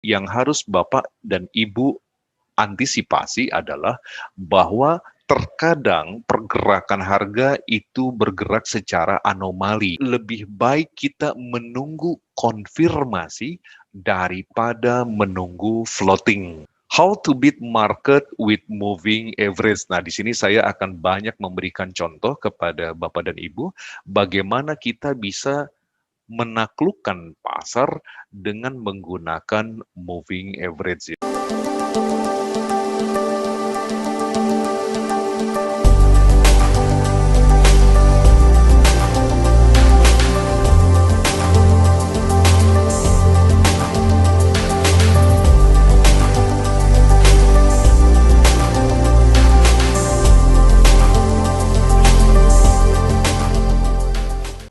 yang harus Bapak dan Ibu antisipasi adalah bahwa terkadang pergerakan harga itu bergerak secara anomali. Lebih baik kita menunggu konfirmasi daripada menunggu floating. How to beat market with moving average. Nah, di sini saya akan banyak memberikan contoh kepada Bapak dan Ibu bagaimana kita bisa menaklukkan pasar dengan menggunakan moving average.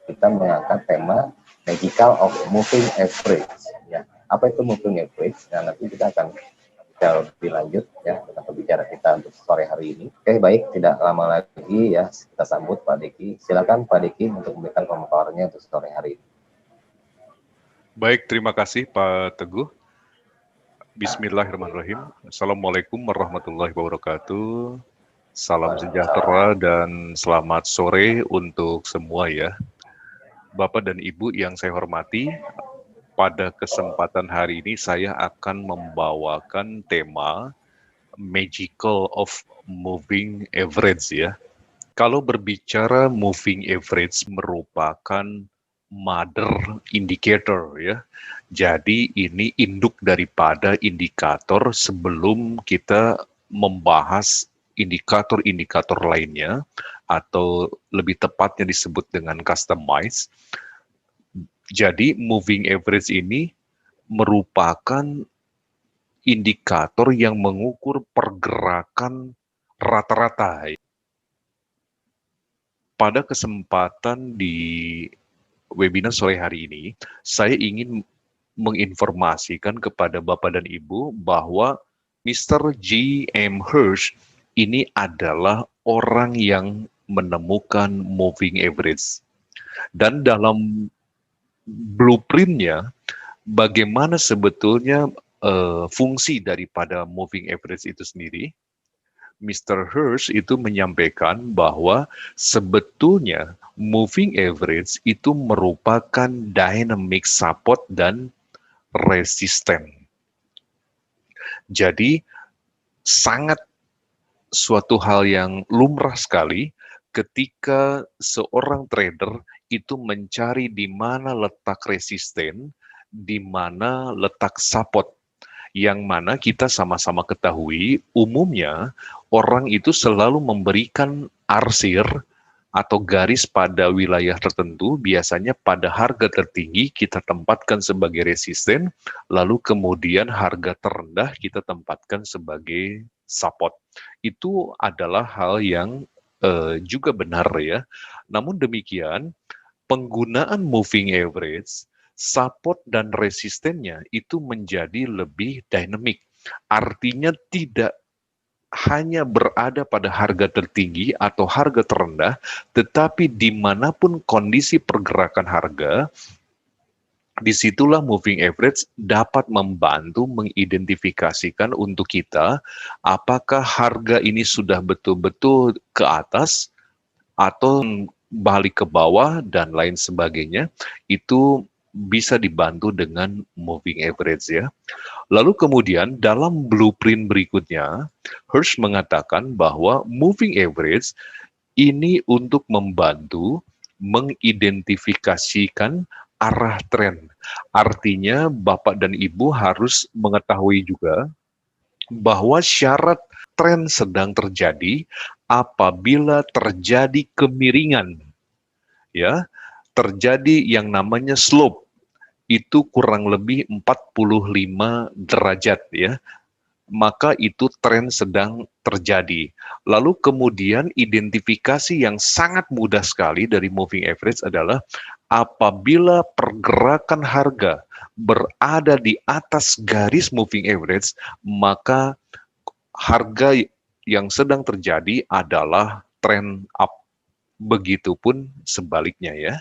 Kita mengangkat tema magical of moving average. Ya, apa itu moving average? Nah, nanti kita akan bicara lebih lanjut ya tentang pembicara kita untuk sore hari ini. Oke, baik, tidak lama lagi ya kita sambut Pak Diki. Silakan Pak Diki untuk memberikan pemaparannya untuk sore hari ini. Baik, terima kasih Pak Teguh. Bismillahirrahmanirrahim. Assalamualaikum warahmatullahi wabarakatuh. Salam sejahtera dan selamat sore untuk semua ya. Bapak dan Ibu yang saya hormati, pada kesempatan hari ini saya akan membawakan tema Magical of Moving Average ya. Kalau berbicara moving average merupakan mother indicator ya. Jadi ini induk daripada indikator sebelum kita membahas indikator-indikator lainnya atau lebih tepatnya disebut dengan customize. Jadi moving average ini merupakan indikator yang mengukur pergerakan rata-rata. Pada kesempatan di webinar sore hari ini, saya ingin menginformasikan kepada Bapak dan Ibu bahwa Mr. G. M. Hirsch ini adalah orang yang menemukan moving average. Dan dalam blueprint-nya, bagaimana sebetulnya fungsi daripada moving average itu sendiri, Mr. Hirsch itu menyampaikan bahwa sebetulnya moving average itu merupakan dynamic support dan resisten. Jadi sangat suatu hal yang lumrah sekali ketika seorang trader itu mencari di mana letak resisten, di mana letak support. Yang mana kita sama-sama ketahui, umumnya orang itu selalu memberikan arsir atau garis pada wilayah tertentu, biasanya pada harga tertinggi kita tempatkan sebagai resisten, lalu kemudian harga terendah kita tempatkan sebagai support. Itu adalah hal yang juga benar ya. Namun demikian, penggunaan moving average, support dan resistennya itu menjadi lebih dynamic. Artinya tidak hanya berada pada harga tertinggi atau harga terendah, tetapi dimanapun kondisi pergerakan harga, disitulah moving average dapat membantu mengidentifikasikan untuk kita apakah harga ini sudah betul-betul ke atas atau balik ke bawah dan lain sebagainya, itu bisa dibantu dengan moving average ya. Lalu kemudian dalam blueprint berikutnya, Hirsch mengatakan bahwa moving average ini untuk membantu mengidentifikasikan arah tren. Artinya Bapak dan Ibu harus mengetahui juga bahwa syarat tren sedang terjadi apabila terjadi kemiringan, ya, terjadi yang namanya slope, itu kurang lebih 45 derajat, ya, maka itu tren sedang terjadi. Lalu kemudian identifikasi yang sangat mudah sekali dari moving average adalah apabila pergerakan harga berada di atas garis moving average, maka harga yang sedang terjadi adalah trend up. Begitupun sebaliknya ya.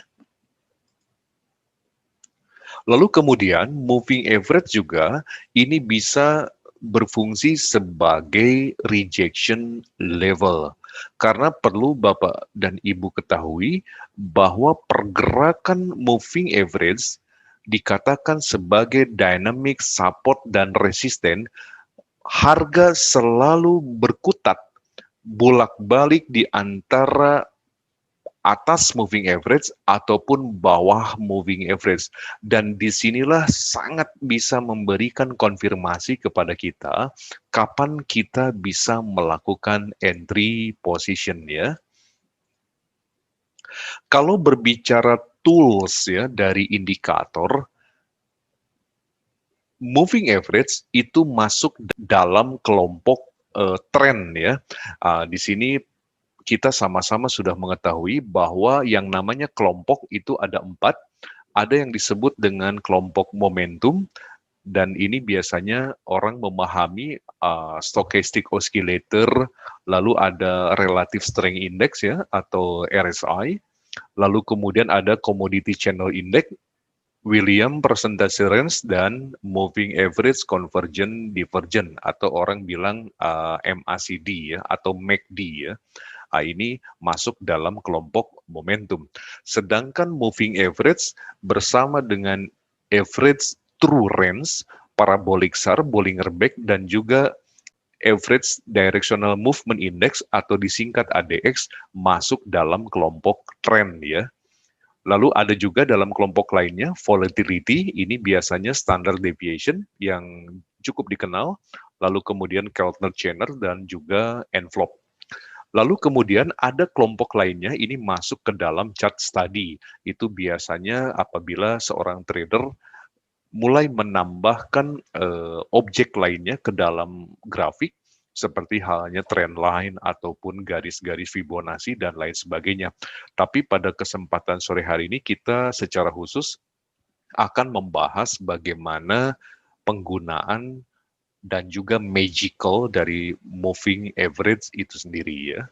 Lalu kemudian moving average juga ini bisa berfungsi sebagai rejection level. Karena perlu Bapak dan Ibu ketahui bahwa pergerakan moving average dikatakan sebagai dynamic support dan resisten, harga selalu berkutat bolak-balik di antara atas moving average ataupun bawah moving average. Dan disinilah sangat bisa memberikan konfirmasi kepada kita kapan kita bisa melakukan entry position ya. Kalau berbicara tools ya dari indikator, moving average itu masuk dalam kelompok tren ya. Di sini kita sama-sama sudah mengetahui bahwa yang namanya kelompok itu ada 4. Ada yang disebut dengan kelompok momentum, dan ini biasanya orang memahami stochastic oscillator, lalu ada relative strength index ya, atau RSI, lalu kemudian ada commodity channel index, Williams percentage range, dan moving average convergent divergent, atau orang bilang MACD ya, atau MACD ya. Ini masuk dalam kelompok momentum. Sedangkan moving average bersama dengan average true range, parabolic SAR, Bollinger Band, dan juga average directional movement index atau disingkat ADX masuk dalam kelompok trend ya. Lalu ada juga dalam kelompok lainnya volatility, ini biasanya standard deviation yang cukup dikenal, lalu kemudian Keltner-Channer dan juga envelope. Lalu kemudian ada kelompok lainnya, ini masuk ke dalam chart study. Itu biasanya apabila seorang trader mulai menambahkan objek lainnya ke dalam grafik, seperti halnya trend line ataupun garis-garis Fibonacci dan lain sebagainya. Tapi pada kesempatan sore hari ini kita secara khusus akan membahas bagaimana penggunaan dan juga magical dari moving average itu sendiri ya.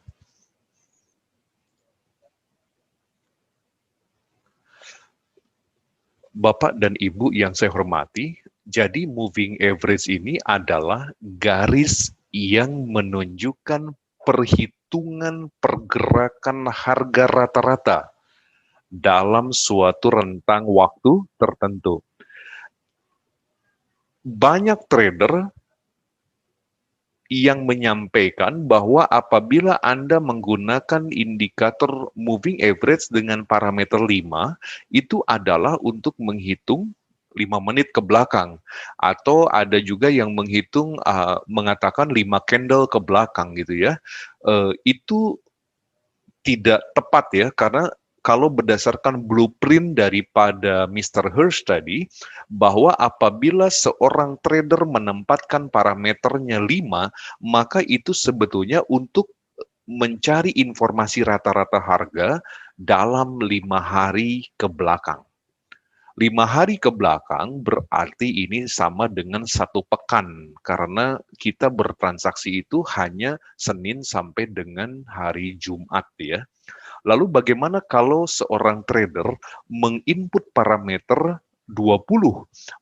Bapak dan Ibu yang saya hormati, jadi moving average ini adalah garis yang menunjukkan perhitungan pergerakan harga rata-rata dalam suatu rentang waktu tertentu. Banyak trader yang menyampaikan bahwa apabila Anda menggunakan indikator moving average dengan parameter 5, itu adalah untuk menghitung 5 menit ke belakang. Atau ada juga yang menghitung, mengatakan 5 candle ke belakang gitu ya. Itu tidak tepat ya, karena kalau berdasarkan blueprint daripada Mr. Hirsch tadi, bahwa apabila seorang trader menempatkan parameternya 5, maka itu sebetulnya untuk mencari informasi rata-rata harga dalam 5 hari ke belakang. 5 hari ke belakang berarti ini sama dengan 1 pekan, karena kita bertransaksi itu hanya Senin sampai dengan hari Jumat ya. Lalu bagaimana kalau seorang trader menginput parameter 20,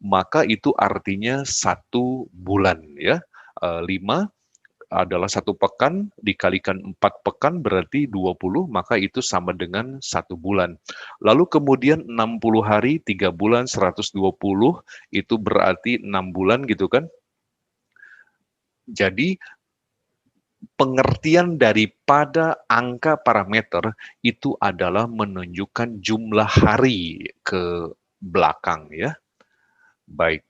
maka itu artinya 1 bulan ya. 5 adalah 1 pekan, dikalikan 4 pekan berarti 20, maka itu sama dengan 1 bulan. Lalu kemudian 60 hari, 3 bulan, 120, itu berarti 6 bulan gitu kan. Jadi pengertian daripada angka parameter itu adalah menunjukkan jumlah hari ke belakang ya. Baik.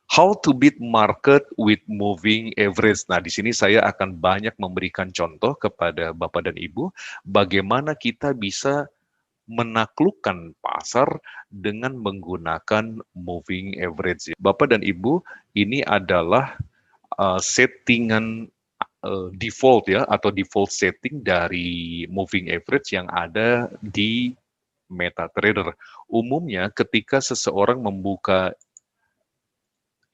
How to beat market with moving average. Nah, di sini saya akan banyak memberikan contoh kepada Bapak dan Ibu bagaimana kita bisa menaklukkan pasar dengan menggunakan moving average. Bapak dan Ibu, ini adalah settingan default ya, atau default setting dari moving average yang ada di MetaTrader. Umumnya ketika seseorang membuka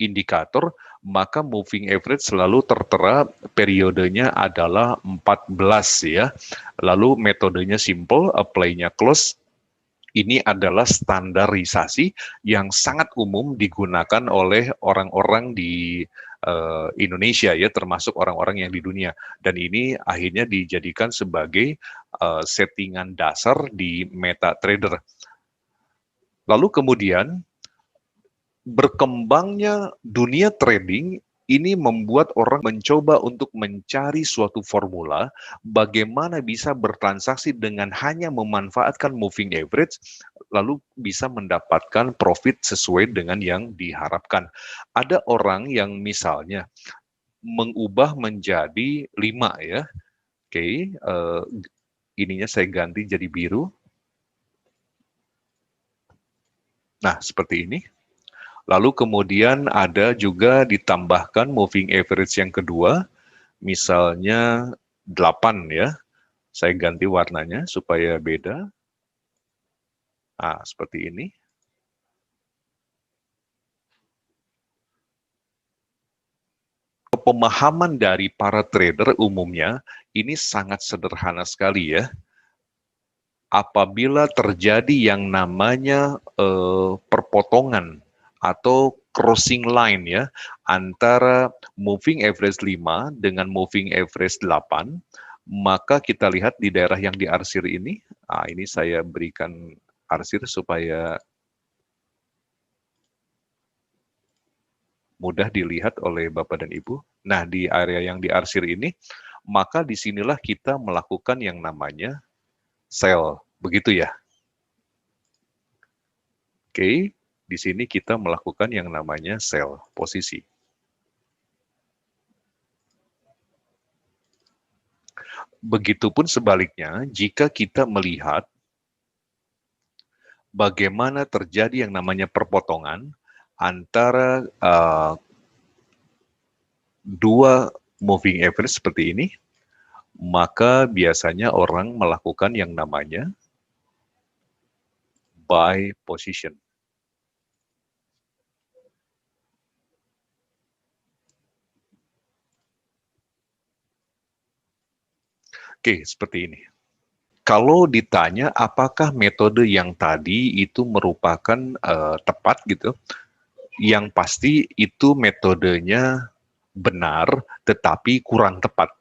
indikator, maka moving average selalu tertera periodenya adalah 14 ya. Lalu metodenya simple, apply-nya close. Ini adalah standarisasi yang sangat umum digunakan oleh orang-orang di Indonesia ya, termasuk orang-orang yang di dunia. Dan ini akhirnya dijadikan sebagai settingan dasar di MetaTrader. Lalu kemudian berkembangnya dunia trading ini membuat orang mencoba untuk mencari suatu formula bagaimana bisa bertransaksi dengan hanya memanfaatkan moving average, lalu bisa mendapatkan profit sesuai dengan yang diharapkan. Ada orang yang misalnya mengubah menjadi 5 ya. Oke, ininya saya ganti jadi biru. Nah, seperti ini. Lalu kemudian ada juga ditambahkan moving average yang kedua, misalnya 8 ya. Saya ganti warnanya supaya beda. Nah, seperti ini. Pemahaman dari para trader umumnya ini sangat sederhana sekali ya. Apabila terjadi yang namanya perpotongan atau crossing line ya antara moving average 5 dengan moving average 8, maka kita lihat di daerah yang diarsir ini. Nah, ini saya berikan arsir supaya mudah dilihat oleh Bapak dan Ibu. Nah, di area yang diarsir ini, maka disinilah kita melakukan yang namanya sell, begitu ya. Oke. Di sini kita melakukan yang namanya sell posisi. Begitupun sebaliknya, jika kita melihat bagaimana terjadi yang namanya perpotongan antara dua moving average seperti ini, maka biasanya orang melakukan yang namanya buy position. Oke, seperti ini. Kalau ditanya apakah metode yang tadi itu merupakan tepat gitu, yang pasti itu metodenya benar tetapi kurang tepat.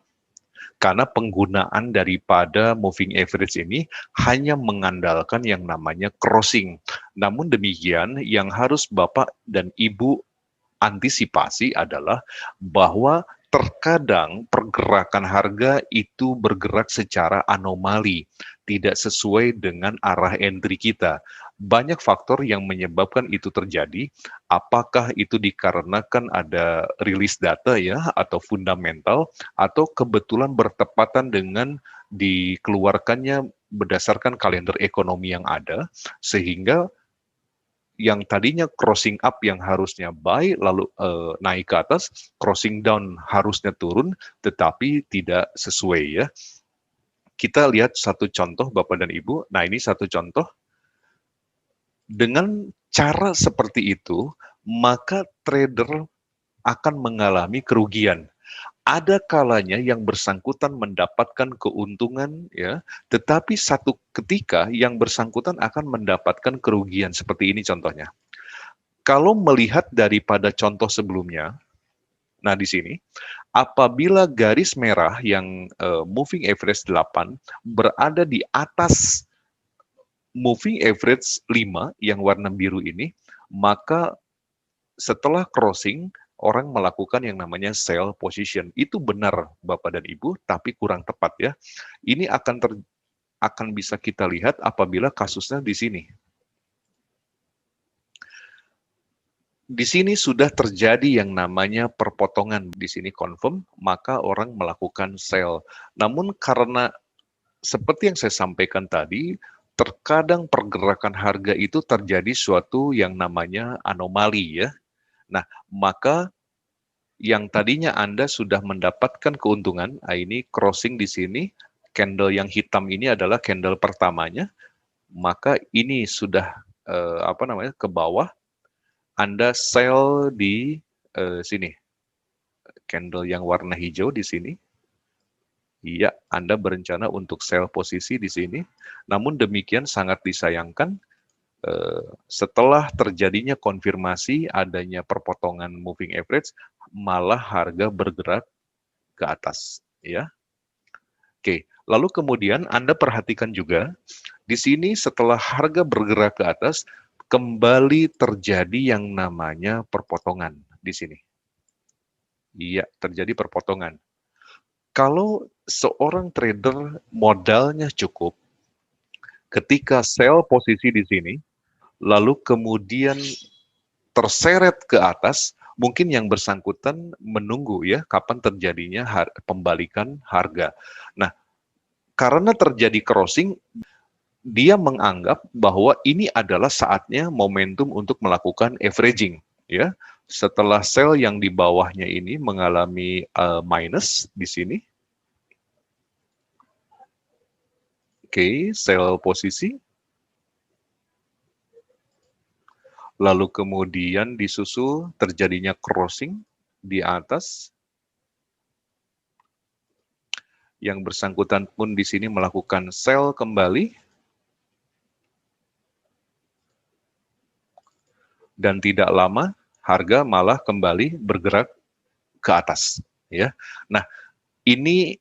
Karena penggunaan daripada moving average ini hanya mengandalkan yang namanya crossing. Namun demikian, yang harus Bapak dan Ibu antisipasi adalah bahwa terkadang pergerakan harga itu bergerak secara anomali, tidak sesuai dengan arah entry kita. Banyak faktor yang menyebabkan itu terjadi, apakah itu dikarenakan ada rilis data ya, atau fundamental, atau kebetulan bertepatan dengan dikeluarkannya berdasarkan kalender ekonomi yang ada, sehingga yang tadinya crossing up yang harusnya buy lalu naik ke atas, crossing down harusnya turun, tetapi tidak sesuai ya. Kita lihat satu contoh Bapak dan Ibu. Nah, ini satu contoh. Dengan cara seperti itu, maka trader akan mengalami kerugian. Ada kalanya yang bersangkutan mendapatkan keuntungan ya, tetapi satu ketika yang bersangkutan akan mendapatkan kerugian. Seperti ini contohnya. Kalau melihat daripada contoh sebelumnya, nah di sini, apabila garis merah yang moving average 8 berada di atas moving average 5 yang warna biru ini, maka setelah crossing, orang melakukan yang namanya sell position. Itu benar Bapak dan Ibu, tapi kurang tepat ya. Ini akan bisa kita lihat apabila kasusnya di sini. Di sini sudah terjadi yang namanya perpotongan. Di sini confirm, maka orang melakukan sell. Namun karena seperti yang saya sampaikan tadi, terkadang pergerakan harga itu terjadi suatu yang namanya anomali ya. Nah, maka yang tadinya Anda sudah mendapatkan keuntungan, ini crossing di sini, candle yang hitam ini adalah candle pertamanya, maka ini sudah ke bawah, Anda sell di sini, candle yang warna hijau di sini. Iya, Anda berencana untuk sell posisi di sini. Namun demikian sangat disayangkan setelah terjadinya konfirmasi adanya perpotongan moving average, malah harga bergerak ke atas, ya. Oke, lalu kemudian Anda perhatikan juga di sini setelah harga bergerak ke atas, kembali terjadi yang namanya perpotongan di sini. Iya, terjadi perpotongan. Kalau seorang trader modalnya cukup, ketika sell posisi di sini, lalu kemudian terseret ke atas, mungkin yang bersangkutan menunggu ya kapan terjadinya pembalikan harga. Nah, karena terjadi crossing, dia menganggap bahwa ini adalah saatnya momentum untuk melakukan averaging, ya. Setelah sell yang di bawahnya ini mengalami minus di sini, oke, sell posisi, lalu kemudian disusul terjadinya crossing di atas, yang bersangkutan pun di sini melakukan sell kembali, dan tidak lama harga malah kembali bergerak ke atas, ya. Nah, ini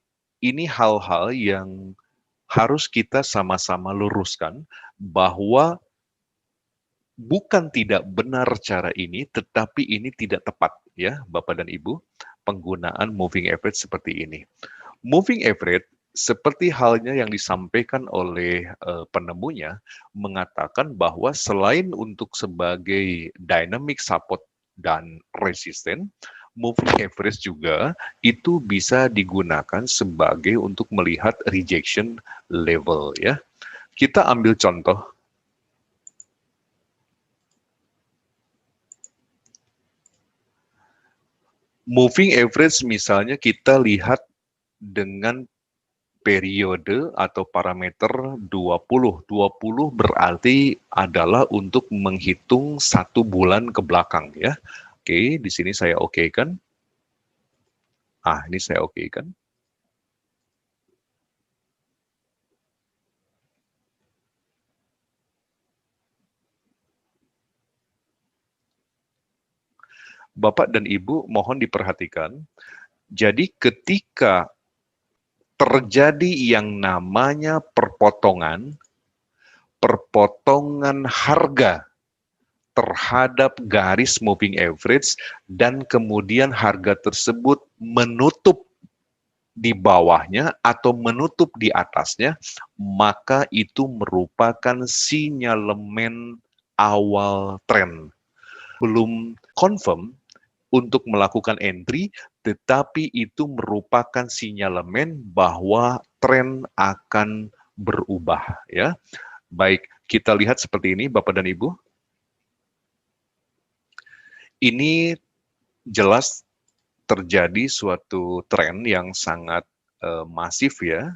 hal-hal yang harus kita sama-sama luruskan bahwa bukan tidak benar cara ini, tetapi ini tidak tepat, ya, Bapak dan Ibu, penggunaan moving average seperti ini. Moving average seperti halnya yang disampaikan oleh penemunya, mengatakan bahwa selain untuk sebagai dynamic support dan resisten, moving average juga itu bisa digunakan sebagai untuk melihat rejection level, ya. Kita ambil contoh. Moving average misalnya kita lihat dengan periode atau parameter 20. 20 berarti adalah untuk menghitung 1 bulan ke belakang, ya. Oke, di sini saya okekan. Ini saya okekan. Bapak dan Ibu mohon diperhatikan. Jadi ketika terjadi yang namanya perpotongan harga terhadap garis moving average dan kemudian harga tersebut menutup di bawahnya atau menutup di atasnya, maka itu merupakan sinyalemen awal tren. Belum confirm untuk melakukan entry, tetapi itu merupakan sinyalemen bahwa tren akan berubah, ya. Baik, kita lihat seperti ini Bapak dan Ibu. Ini jelas terjadi suatu tren yang sangat masif, ya.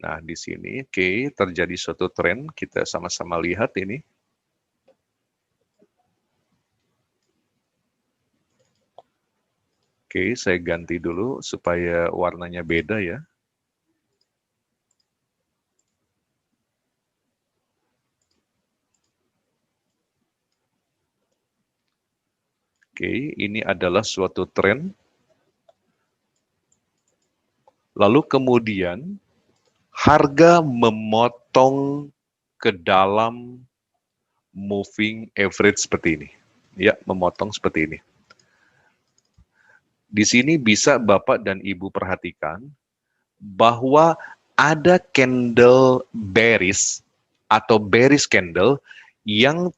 Nah, di sini oke, terjadi suatu tren, kita sama-sama lihat ini. Oke, saya ganti dulu supaya warnanya beda, ya. Oke, ini adalah suatu tren. Lalu kemudian harga memotong ke dalam moving average seperti ini. Ya, memotong seperti ini. Di sini bisa Bapak dan Ibu perhatikan bahwa ada candle bearish atau bearish candle yang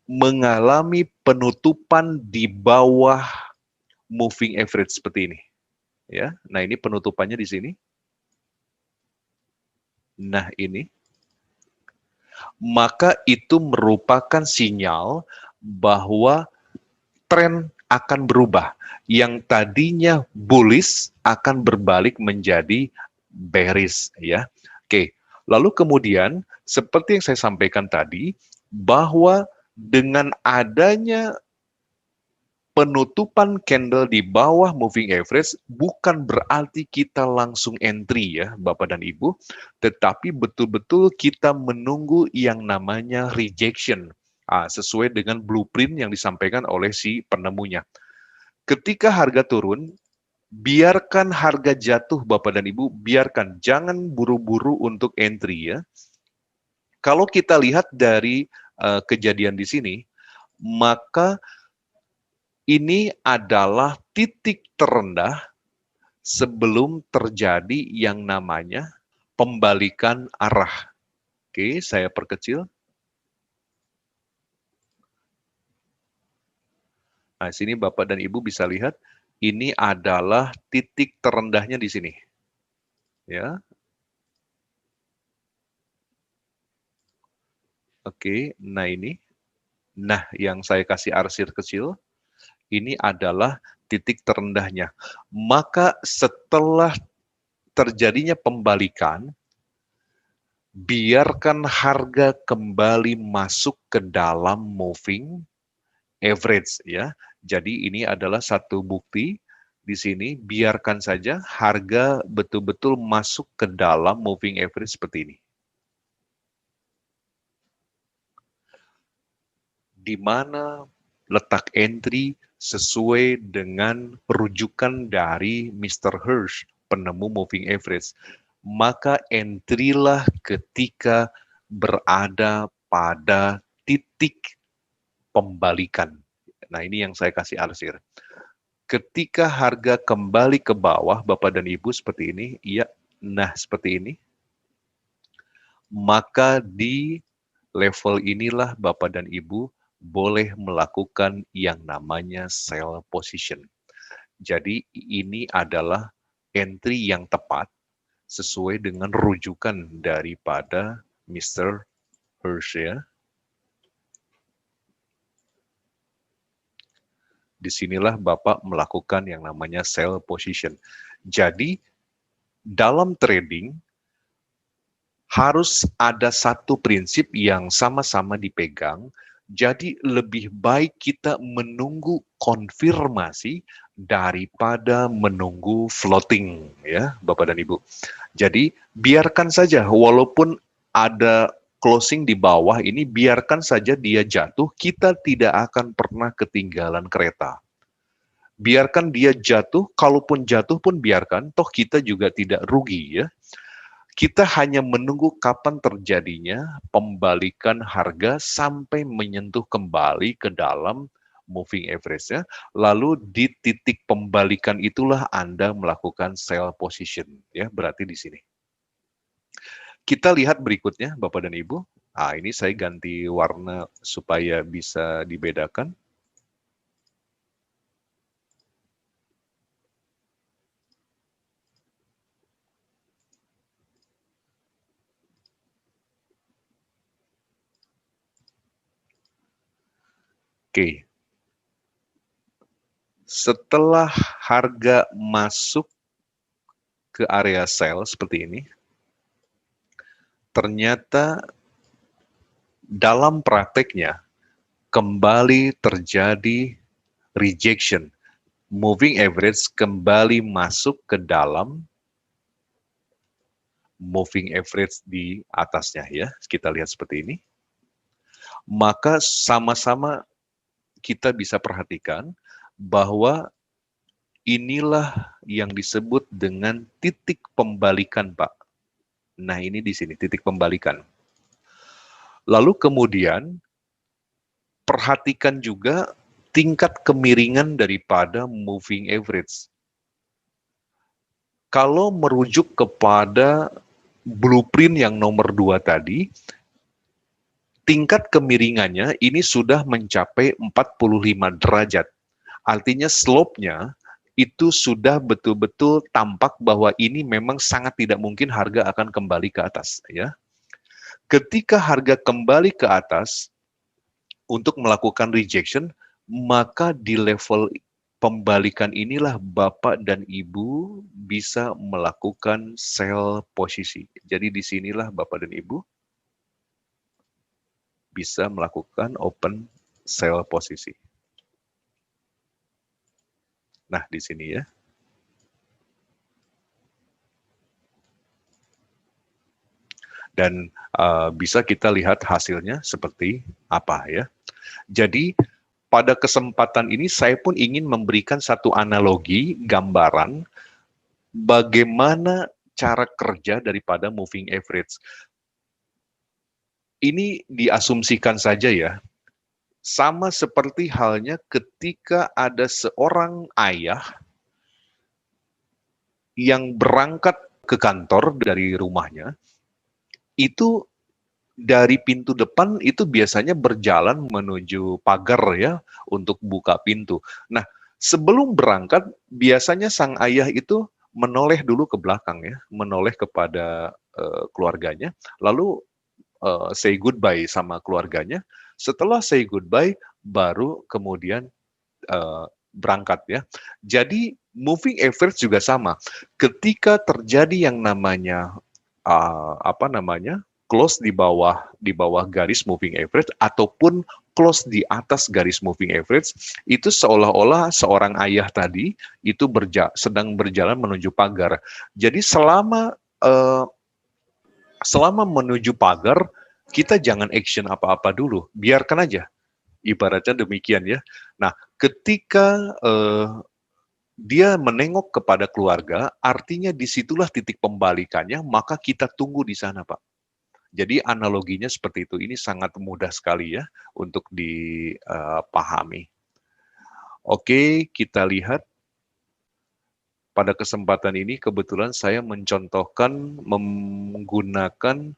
mengalami penutupan di bawah moving average seperti ini. Ya, nah ini penutupannya di sini. Nah ini. Maka itu merupakan sinyal bahwa tren akan berubah. Yang tadinya bullish akan berbalik menjadi bearish, ya. Oke. Lalu kemudian seperti yang saya sampaikan tadi bahwa dengan adanya penutupan candle di bawah moving average bukan berarti kita langsung entry ya Bapak dan Ibu, tetapi betul-betul kita menunggu yang namanya rejection, sesuai dengan blueprint yang disampaikan oleh si penemunya. Ketika harga turun, biarkan harga jatuh Bapak dan Ibu, biarkan, jangan buru-buru untuk entry ya. Kalau kita lihat dari kejadian di sini, maka ini adalah titik terendah sebelum terjadi yang namanya pembalikan arah. Oke, saya perkecil. Nah, sini Bapak dan Ibu bisa lihat, ini adalah titik terendahnya di sini. Ya. Oke, nah ini. Nah, yang saya kasih arsir kecil, ini adalah titik terendahnya. Maka setelah terjadinya pembalikan, biarkan harga kembali masuk ke dalam moving average ya. Jadi ini adalah satu bukti di sini, biarkan saja harga betul-betul masuk ke dalam moving average seperti ini. Di mana letak entry sesuai dengan rujukan dari Mr. Hirsch, penemu moving average. Maka entry-lah ketika berada pada titik pembalikan. Nah, ini yang saya kasih arsir. Ketika harga kembali ke bawah, Bapak dan Ibu seperti ini, iya, nah seperti ini, maka di level inilah Bapak dan Ibu boleh melakukan yang namanya sell position. Jadi ini adalah entry yang tepat sesuai dengan rujukan daripada Mr. Hirsch ya. Disinilah Bapak melakukan yang namanya sell position. Jadi dalam trading harus ada satu prinsip yang sama-sama dipegang. Jadi lebih baik kita menunggu konfirmasi daripada menunggu floating ya Bapak dan Ibu. Jadi biarkan saja walaupun ada closing di bawah ini, biarkan saja dia jatuh, kita tidak akan pernah ketinggalan kereta. Biarkan dia jatuh, kalaupun jatuh pun biarkan, toh kita juga tidak rugi ya. Kita hanya menunggu kapan terjadinya pembalikan harga sampai menyentuh kembali ke dalam moving average-nya. Lalu di titik pembalikan itulah Anda melakukan sell position ya, berarti di sini. Kita lihat berikutnya Bapak dan Ibu. Ah, ini saya ganti warna supaya bisa dibedakan. Oke. Setelah harga masuk ke area sell seperti ini, ternyata dalam prakteknya kembali terjadi rejection. Moving average kembali masuk ke dalam moving average di atasnya ya. Kita lihat seperti ini. Maka sama-sama kita bisa perhatikan bahwa inilah yang disebut dengan titik pembalikan, Pak. Nah, ini di sini titik pembalikan. Lalu kemudian perhatikan juga tingkat kemiringan daripada moving average. Kalau merujuk kepada blueprint yang nomor 2 tadi, tingkat kemiringannya ini sudah mencapai 45 derajat. Artinya slope-nya itu sudah betul-betul tampak bahwa ini memang sangat tidak mungkin harga akan kembali ke atas. Ya. Ketika harga kembali ke atas untuk melakukan rejection, maka di level pembalikan inilah Bapak dan Ibu bisa melakukan sell posisi. Jadi disinilah Bapak dan Ibu bisa melakukan open sell posisi. Nah, di sini ya. Dan bisa kita lihat hasilnya seperti apa ya. Jadi pada kesempatan ini saya pun ingin memberikan satu analogi, gambaran bagaimana cara kerja daripada moving average. Ini diasumsikan saja ya, sama seperti halnya ketika ada seorang ayah yang berangkat ke kantor dari rumahnya, itu dari pintu depan itu biasanya berjalan menuju pagar ya untuk buka pintu. Nah, sebelum berangkat biasanya sang ayah itu menoleh dulu ke belakang ya, menoleh kepada keluarganya, lalu say goodbye sama keluarganya. Setelah say goodbye, baru kemudian berangkat ya. Jadi moving average juga sama. Ketika terjadi yang namanya close di bawah garis moving average ataupun close di atas garis moving average, itu seolah-olah seorang ayah tadi itu sedang berjalan menuju pagar. Jadi selama menuju pagar, kita jangan action apa-apa dulu, biarkan aja. Ibaratnya demikian ya. Nah, ketika dia menengok kepada keluarga, artinya disitulah titik pembalikannya, maka kita tunggu di sana, Pak. Jadi analoginya seperti itu. Ini sangat mudah sekali ya untuk dipahami. Oke, kita lihat. Pada kesempatan ini kebetulan saya mencontohkan menggunakan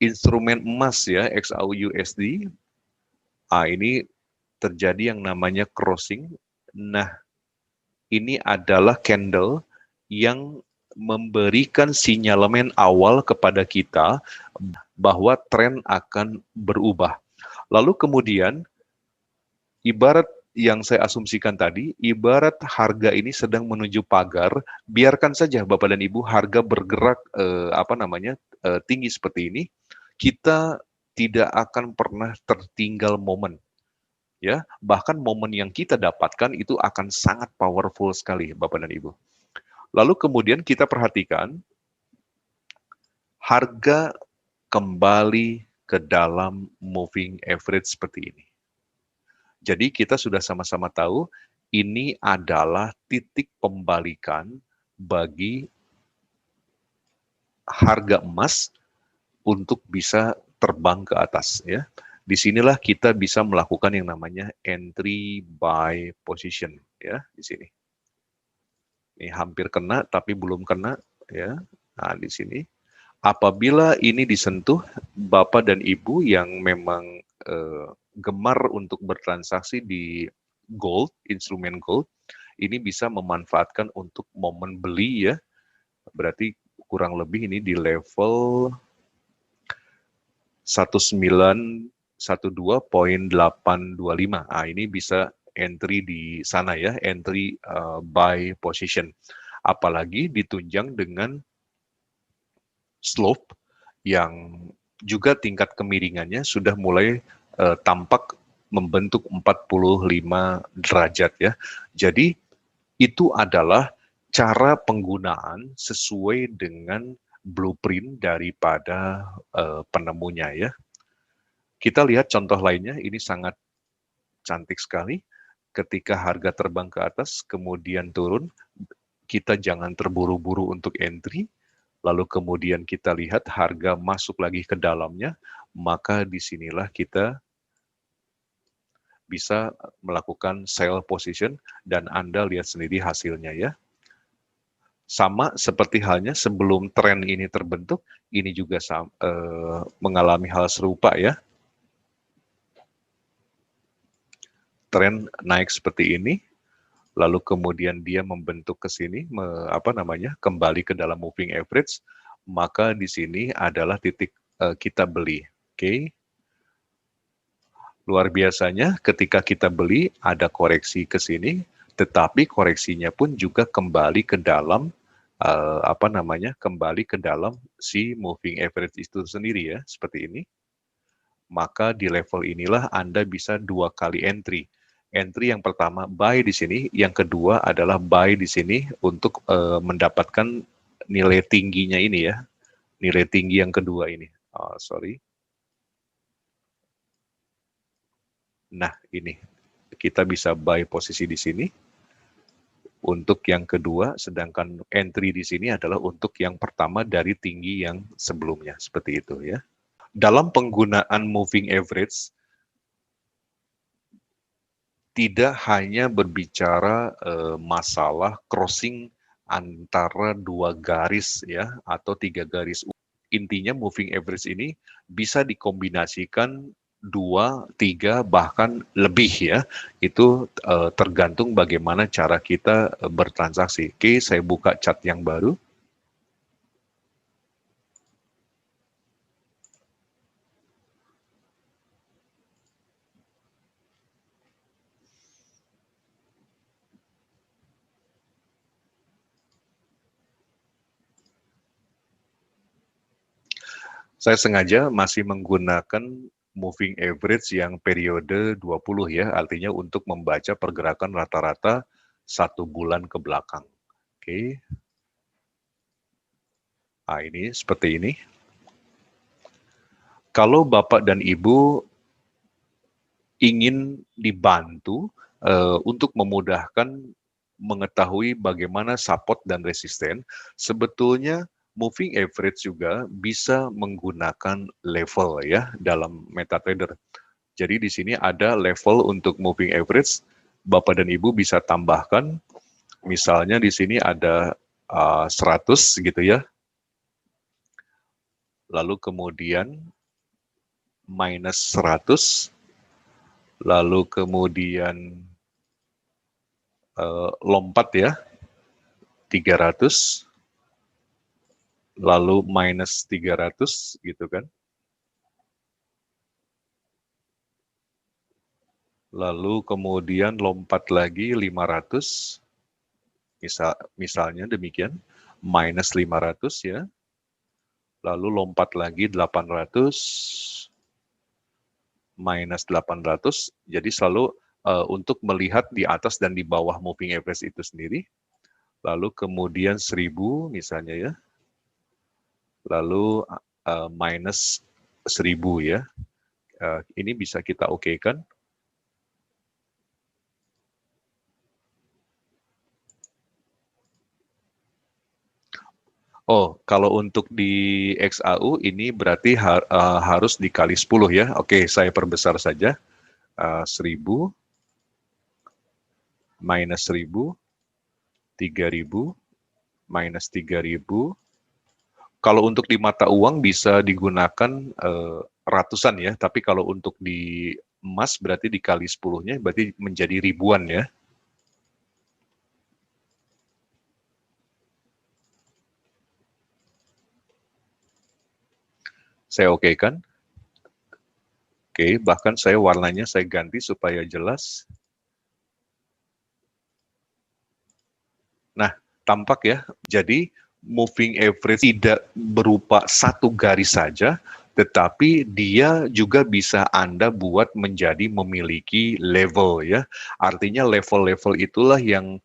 instrumen emas ya, XAUUSD. Ini terjadi yang namanya crossing. Nah, ini adalah candle yang memberikan sinyalemen awal kepada kita bahwa tren akan berubah. Lalu kemudian, ibarat yang saya asumsikan tadi, ibarat harga ini sedang menuju pagar, biarkan saja Bapak dan Ibu harga bergerak tinggi seperti ini, kita tidak akan pernah tertinggal momen. Ya, bahkan momen yang kita dapatkan itu akan sangat powerful sekali Bapak dan Ibu. Lalu kemudian kita perhatikan harga kembali ke dalam moving average seperti ini. Jadi kita sudah sama-sama tahu ini adalah titik pembalikan bagi harga emas untuk bisa terbang ke atas ya. Disinilah kita bisa melakukan yang namanya entry buy position ya di sini. Ini hampir kena tapi belum kena ya. Nah, di sini apabila ini disentuh Bapak dan Ibu yang memang gemar untuk bertransaksi di gold, instrumen gold, ini bisa memanfaatkan untuk momen beli ya. Berarti kurang lebih ini di level 1912.825. Ini bisa entry di sana ya, entry buy position. Apalagi ditunjang dengan slope yang juga tingkat kemiringannya sudah mulai tampak membentuk 45 derajat ya. Jadi itu adalah cara penggunaan sesuai dengan blueprint daripada penemunya ya. Kita lihat contoh lainnya, ini sangat cantik sekali. Ketika harga terbang ke atas, kemudian turun, kita jangan terburu-buru untuk entry, lalu kemudian kita lihat harga masuk lagi ke dalamnya, maka disinilah kita bisa melakukan sell position, dan Anda lihat sendiri hasilnya ya. Sama seperti halnya sebelum tren ini terbentuk, ini juga mengalami hal serupa ya. Tren naik seperti ini, lalu kemudian dia membentuk ke sini, kembali ke dalam moving average, maka di sini adalah titik kita beli. Oke. Luar biasanya ketika kita beli ada koreksi ke sini, tetapi koreksinya pun juga kembali ke dalam kembali ke dalam si moving average itu sendiri ya, seperti ini. Maka di level inilah Anda bisa 2 kali entry. Entry yang pertama buy di sini, yang kedua adalah buy di sini untuk mendapatkan nilai tingginya ini ya, nilai tinggi yang kedua ini. Nah, ini kita bisa buy posisi di sini untuk yang kedua, sedangkan entry di sini adalah untuk yang pertama dari tinggi yang sebelumnya, seperti itu ya. Dalam penggunaan moving average, tidak hanya berbicara masalah crossing antara 2 garis ya, atau 3 garis. Intinya moving average ini bisa dikombinasikan 2, 3, bahkan lebih ya. Itu tergantung bagaimana cara kita bertransaksi. Oke, saya buka chart yang baru. Saya sengaja masih menggunakan moving average yang periode 20 ya, artinya untuk membaca pergerakan rata-rata 1 bulan ke belakang. Oke. Nah, ini seperti ini. Kalau Bapak dan Ibu ingin dibantu untuk memudahkan mengetahui bagaimana support dan resisten, sebetulnya moving average juga bisa menggunakan level ya dalam MetaTrader. Jadi di sini ada level untuk moving average, Bapak dan Ibu bisa tambahkan, misalnya di sini ada 100 gitu ya, lalu kemudian minus 100, lalu kemudian lompat ya, 300, lalu minus 300 gitu kan. Lalu kemudian lompat lagi 500, misalnya demikian, minus 500 ya. Lalu lompat lagi 800, minus 800, jadi selalu untuk melihat di atas dan di bawah moving average itu sendiri. Lalu kemudian 1000 misalnya ya, lalu minus 1000 ya. Ini bisa kita okekan. Oh, kalau untuk di XAU ini berarti harus dikali 10 ya. Oke, saya perbesar saja. 1000 minus 1000, 3000 minus 3000. Kalau untuk di mata uang bisa digunakan ratusan ya, tapi kalau untuk di emas berarti dikali 10-nya berarti menjadi ribuan ya. Saya okekan. Oke, bahkan saya warnanya saya ganti supaya jelas. Nah, tampak ya. Jadi moving average tidak berupa satu garis saja, tetapi dia juga bisa Anda buat menjadi memiliki level ya. Artinya level-level itulah yang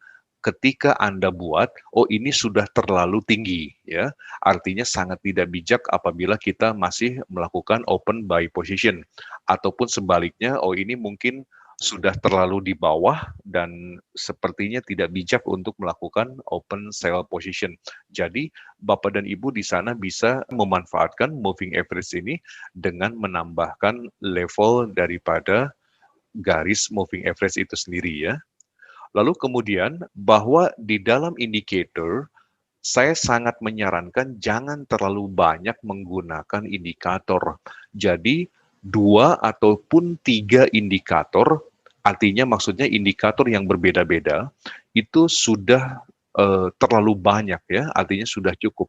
ketika Anda buat, oh ini sudah terlalu tinggi ya. Artinya sangat tidak bijak apabila kita masih melakukan open buy position. Ataupun sebaliknya, oh ini mungkin sudah terlalu di bawah dan sepertinya tidak bijak untuk melakukan open sell position. Jadi Bapak dan Ibu di sana bisa memanfaatkan moving average ini dengan menambahkan level daripada garis moving average itu sendiri ya. Lalu kemudian bahwa di dalam indicator saya sangat menyarankan jangan terlalu banyak menggunakan indikator. Jadi 2 ataupun 3 indikator, artinya maksudnya indikator yang berbeda-beda, itu sudah terlalu banyak ya, artinya sudah cukup.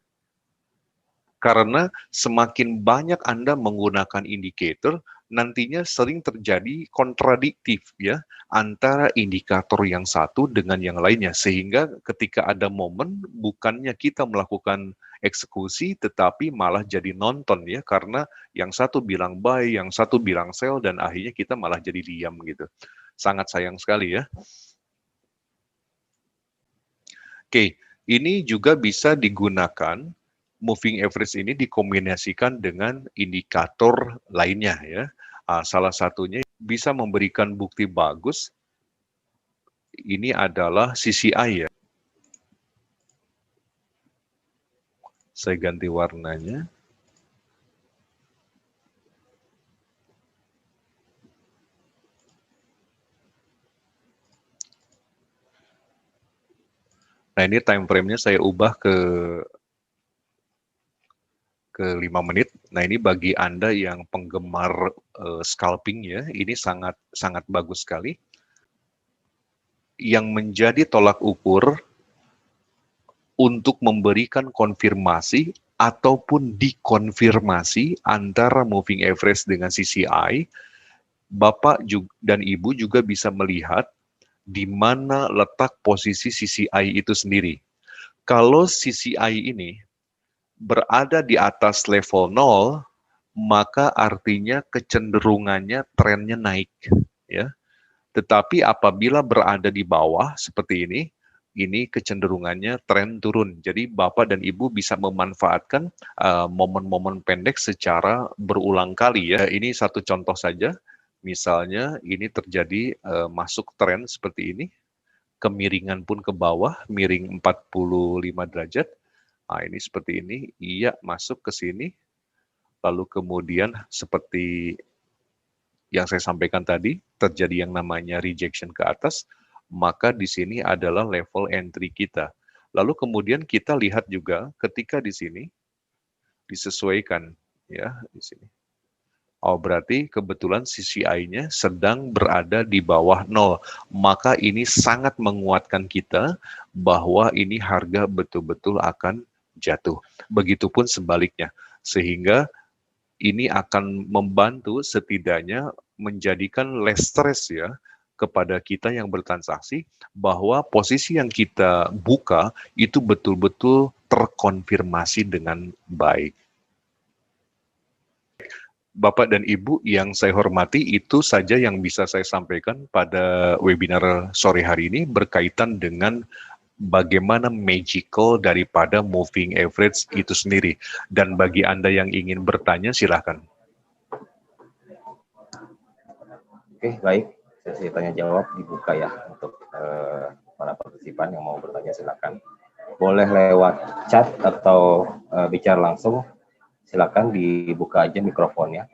Karena semakin banyak Anda menggunakan indikator, nantinya sering terjadi kontradiktif ya antara indikator yang satu dengan yang lainnya, sehingga ketika ada momen bukannya kita melakukan eksekusi tetapi malah jadi nonton ya, karena yang satu bilang buy, yang satu bilang sell, dan akhirnya kita malah jadi diam gitu. Sangat sayang sekali ya. Oke, ini juga bisa digunakan moving average ini dikombinasikan dengan indikator lainnya ya. Salah satunya bisa memberikan bukti bagus. Ini adalah CCI ya. Saya ganti warnanya. Nah, ini time frame-nya saya ubah ke 5 menit. Nah, ini bagi Anda yang penggemar scalping ya, ini sangat bagus sekali. Yang menjadi tolak ukur untuk memberikan konfirmasi ataupun dikonfirmasi antara moving average dengan CCI, Bapak dan Ibu juga bisa melihat di mana letak posisi CCI itu sendiri. Kalau CCI ini berada di atas level 0, maka artinya kecenderungannya trennya naik ya. Tetapi apabila berada di bawah seperti ini kecenderungannya tren turun. Jadi Bapak dan Ibu bisa memanfaatkan momen-momen pendek secara berulang kali ya. Ini satu contoh saja. Misalnya ini terjadi masuk tren seperti ini, kemiringan pun ke bawah, miring 45 derajat. Nah, ini seperti ini, iya masuk ke sini, lalu kemudian seperti yang saya sampaikan tadi, terjadi yang namanya rejection ke atas, maka di sini adalah level entry kita. Lalu kemudian kita lihat juga ketika di sini disesuaikan ya di sini. Oh, berarti kebetulan CCI-nya sedang berada di bawah 0. Maka ini sangat menguatkan kita bahwa ini harga betul-betul akan jatuh. Begitupun sebaliknya. Sehingga ini akan membantu setidaknya menjadikan less stress ya kepada kita yang bertransaksi, bahwa posisi yang kita buka itu betul-betul terkonfirmasi dengan baik. Bapak dan Ibu yang saya hormati, itu saja yang bisa saya sampaikan pada webinar sore hari ini berkaitan dengan bagaimana magical daripada moving average itu sendiri. Dan bagi Anda yang ingin bertanya, silakan. Oke, baik. Sesi tanya jawab dibuka ya untuk para partisipan yang mau bertanya, silakan. Boleh lewat chat atau bicara langsung. Silakan dibuka aja mikrofonnya.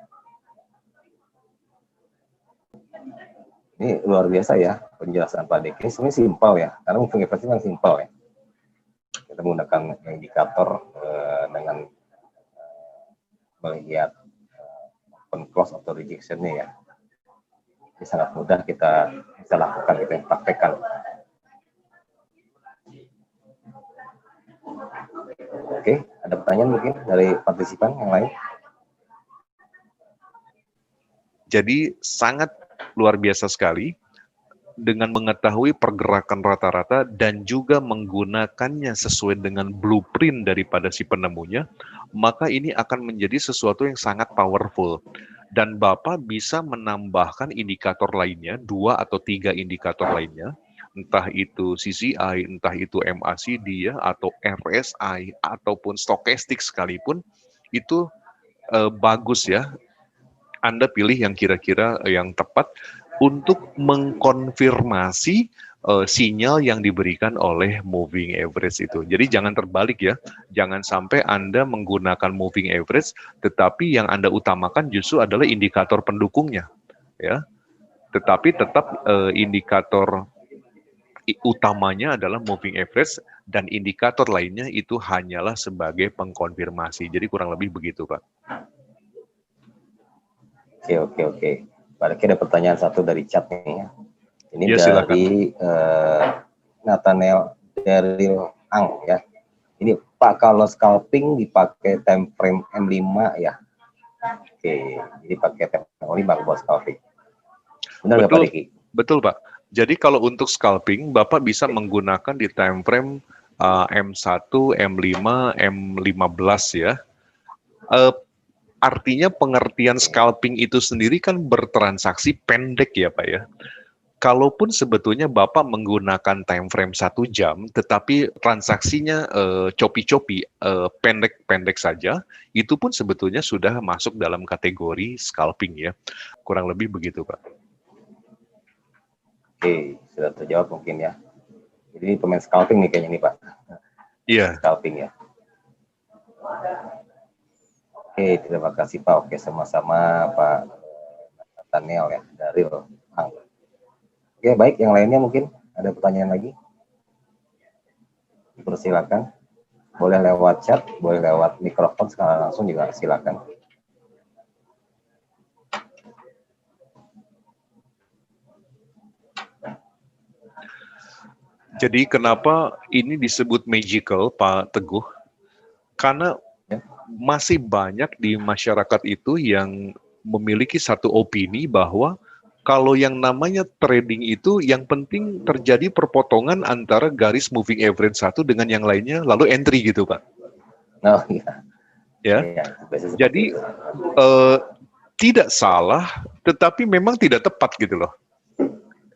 Ini luar biasa ya penjelasan Pak Deki. Ini sebenarnya simpel ya, karena moving average itu yang simpel ya. Kita menggunakan indikator dengan melihat open close atau rejection-nya ya. Ini sangat mudah kita bisa lakukan, kita praktekkan. Oke, ada pertanyaan mungkin dari partisipan yang lain? Jadi sangat luar biasa sekali dengan mengetahui pergerakan rata-rata dan juga menggunakannya sesuai dengan blueprint daripada si penemunya, maka ini akan menjadi sesuatu yang sangat powerful. Dan Bapak bisa menambahkan indikator lainnya, 2 atau 3 indikator lainnya, entah itu CCI, entah itu MACD ya, atau RSI, ataupun stokastik sekalipun, itu bagus ya. Anda pilih yang kira-kira yang tepat untuk mengkonfirmasi sinyal yang diberikan oleh moving average itu. Jadi jangan terbalik ya, jangan sampai Anda menggunakan moving average, tetapi yang Anda utamakan justru adalah indikator pendukungnya, ya. Tetapi tetap indikator utamanya adalah moving average dan indikator lainnya itu hanyalah sebagai pengkonfirmasi. Jadi kurang lebih begitu, Pak. Oke. Pak Deki, ada pertanyaan satu dari chat nih ya. Ini ya, dari Nathaniel Daryl Ang ya. Ini Pak, kalau scalping dipakai time frame M5 ya. Oke, jadi pakai time only Bang buat scalping. Benar nggak Pak Betul, Diki? betul Pak. Jadi kalau untuk scalping, Bapak bisa menggunakan di time frame M1, M5, M15 ya. Eh, Artinya pengertian scalping itu sendiri kan bertransaksi pendek ya Pak ya. Kalaupun sebetulnya Bapak menggunakan time frame 1 jam, tetapi transaksinya copi-copi, pendek-pendek saja, itu pun sebetulnya sudah masuk dalam kategori scalping ya. Kurang lebih begitu Pak. Oke, sudah terjawab mungkin ya. Jadi pemain scalping nih kayaknya nih Pak. Iya. Scalping ya. Oke, terima kasih Pak. Oke, sama-sama Pak Nathaniel ya, dari Bang. Oke, baik. Yang lainnya mungkin ada pertanyaan lagi? Persilakan. Boleh lewat chat, boleh lewat mikrofon, sekarang langsung juga silakan. Jadi kenapa ini disebut magical, Pak Teguh? Karena masih banyak di masyarakat itu yang memiliki satu opini bahwa kalau yang namanya trading itu yang penting terjadi perpotongan antara garis moving average satu dengan yang lainnya, lalu entry gitu, Pak. Oh iya. Ya. Iya, Jadi tidak salah, tetapi memang tidak tepat gitu loh.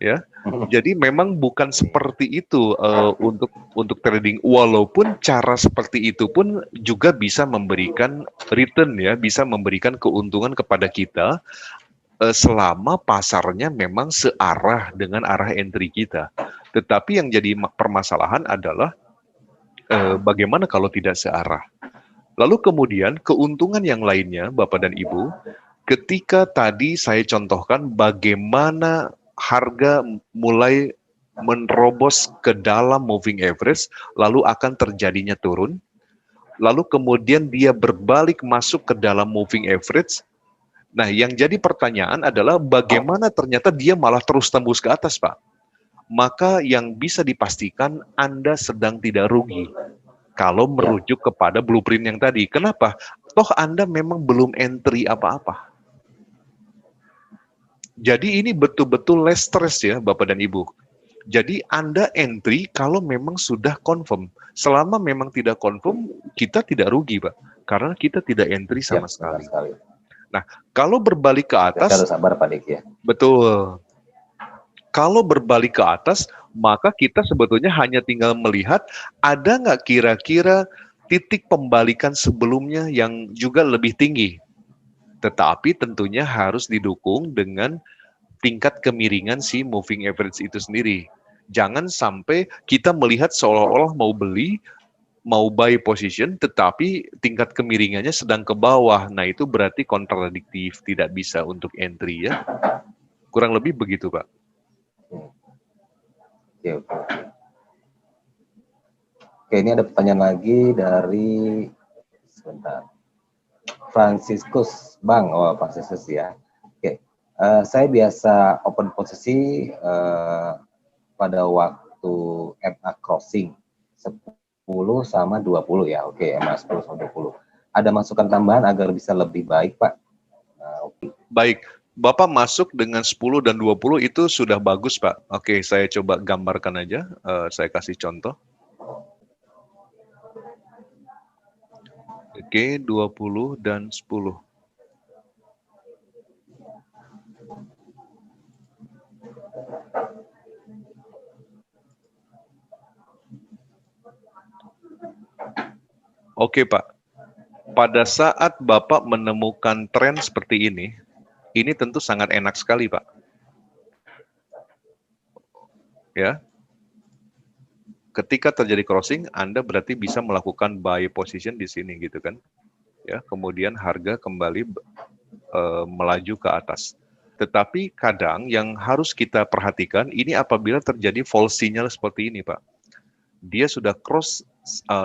Ya. Jadi memang bukan seperti itu untuk trading, walaupun cara seperti itu pun juga bisa memberikan return ya, bisa memberikan keuntungan kepada kita selama pasarnya memang searah dengan arah entry kita. Tetapi yang jadi permasalahan adalah bagaimana kalau tidak searah. Lalu kemudian keuntungan yang lainnya, Bapak dan Ibu, ketika tadi saya contohkan bagaimana harga mulai menerobos ke dalam moving average, lalu akan terjadinya turun, lalu kemudian dia berbalik masuk ke dalam moving average. Nah, yang jadi pertanyaan adalah bagaimana ternyata dia malah terus tembus ke atas, Pak. Maka yang bisa dipastikan Anda sedang tidak rugi kalau merujuk kepada blueprint yang tadi. Kenapa? Toh Anda memang belum entry apa-apa. Jadi ini betul-betul less stress ya Bapak dan Ibu. Jadi Anda entry kalau memang sudah confirm. Selama memang tidak confirm, kita tidak rugi Pak. Karena kita tidak entry sama sekali. Nah, kalau berbalik ke atas, harus sabar Pak Dik ya. Betul. Kalau berbalik ke atas, maka kita sebetulnya hanya tinggal melihat ada nggak kira-kira titik pembalikan sebelumnya yang juga lebih tinggi. Tetapi tentunya harus didukung dengan tingkat kemiringan si moving average itu sendiri. Jangan sampai kita melihat seolah-olah mau beli, mau buy position, tetapi tingkat kemiringannya sedang ke bawah. Nah, itu berarti kontradiktif, tidak bisa untuk entry ya. Kurang lebih begitu, Pak. Oke, ini ada pertanyaan lagi dari Franciscus Bang. Oh, Franciscus ya. Oke, saya biasa open posisi pada waktu MA crossing 10 sama 20 ya. Oke, MA 10 sama 20. Ada masukan tambahan agar bisa lebih baik, Pak? Baik, Bapak masuk dengan 10 dan 20 itu sudah bagus, Pak. Oke, saya coba gambarkan aja. Saya kasih contoh. Oke, 20 dan 10. Oke, Pak. Pada saat Bapak menemukan tren seperti ini tentu sangat enak sekali, Pak. Ya. Ketika terjadi crossing, Anda berarti bisa melakukan buy position di sini gitu kan. Ya, kemudian harga kembali melaju ke atas. Tetapi kadang yang harus kita perhatikan ini apabila terjadi false signal seperti ini, Pak. Dia sudah cross